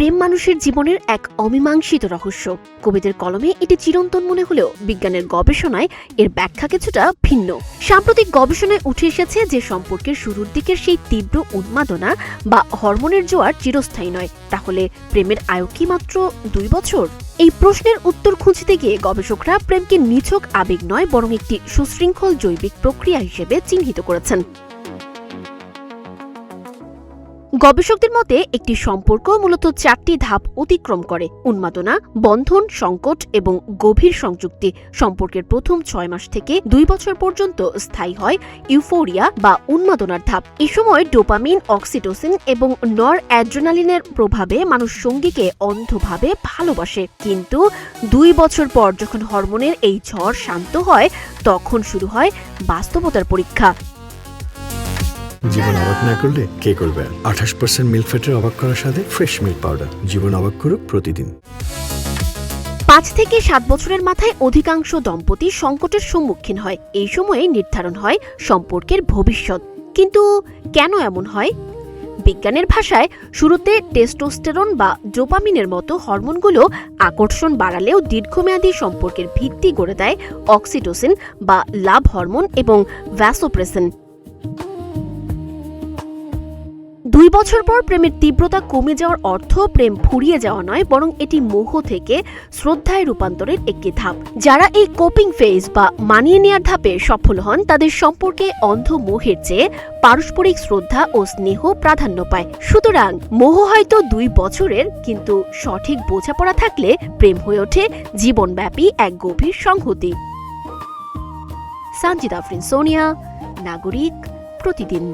প্রেম মানুষের জীবনের এক অমীমাংসিত রহস্য। কবিদের কলমে এটি চিরন্তন মনে হলেও বিজ্ঞানের গবেষণায় এর ব্যাখ্যা কিছুটা ভিন্ন। সাম্প্রতিক গবেষণায় উঠে এসেছে যে সম্পর্কের শুরুর দিকের সেই তীব্র উন্মাদনা বা হরমোনের জোয়ার চিরস্থায়ী নয়। তাহলে প্রেমের আয়ু কি মাত্র 2 বছর? এই প্রশ্নের উত্তর খুঁজতে গিয়ে গবেষকরা প্রেমকে নিছক আবেগ নয় বরং একটি সুশৃঙ্খল জৈবিক প্রক্রিয়া হিসেবে চিহ্নিত করেছেন। গবেষকদের মতে একটি সম্পর্ক মূলত 4টি ধাপ অতিক্রম করে: উন্মাদনা, বন্ধন, সংকট এবং গভীর সংযুক্তি। সম্পর্কের প্রথম 6 মাস থেকে 2 বছর পর্যন্ত স্থায়ী হয় ইউফোরিয়া বা উন্মাদনার ধাপ। এ সময় ডোপামিন, অক্সিটোসিন এবং নর অ্যাড্রেনালিনের প্রভাবে মানুষ সঙ্গীকে অন্ধভাবে ভালোবাসে। কিন্তু 2 বছর পর যখন হরমোনের এই ঝড় শান্ত হয়, তখন শুরু হয় বাস্তবতার পরীক্ষা। জীবন অবাক না করলে কে করবে? 28% মিল্ক ফ্যাটের অবাক করার সাথে ফ্রেশ মিল্ক পাউডার। জীবন অবাক করুক প্রতিদিন। 5 থেকে 7 বছরের মাথায় অধিকাংশ দম্পতি সংকটের সম্মুখীন হয়। এই সময়ে নির্ধারণ হয় সম্পর্কের ভবিষ্যৎ। কিন্তু কেন এমন হয়? বিজ্ঞানের ভাষায় শুরুতে টেস্টোস্টেরন বা ডোপামিনের মতো হরমোনগুলো আকর্ষণ বাড়ালেও দীর্ঘমেয়াদী সম্পর্কের ভিত্তি গড়ে দেয় অক্সিটোসিন বা লাভ হরমোন এবং ভ্যাসোপ্রেসিন। 2 বছর পর প্রেমের তীব্রতা কমে যাওয়ার অর্থ প্রেম ফুরিয়ে যাওয়া নয়, বরং এটি মোহ থেকে শ্রদ্ধায় রূপান্তরের একটি ধাপ। যারা এই কোপিং ফেজ বা মানিয়ে নেয়ার ধাপে সফল হন, তাদের সম্পর্কে অন্ধ মোহের চেয়ে পারস্পরিক শ্রদ্ধা ও স্নেহ প্রাধান্য পায়। সুতরাং মোহ হয়তো 2 বছরের, কিন্তু সঠিক বোঝাপড়া থাকলে প্রেম হয়ে ওঠে জীবনব্যাপী এক গভীর সংহতি। সানজিদা আফরিন, সোনিয়া, নাগরিক, প্রতিদিন।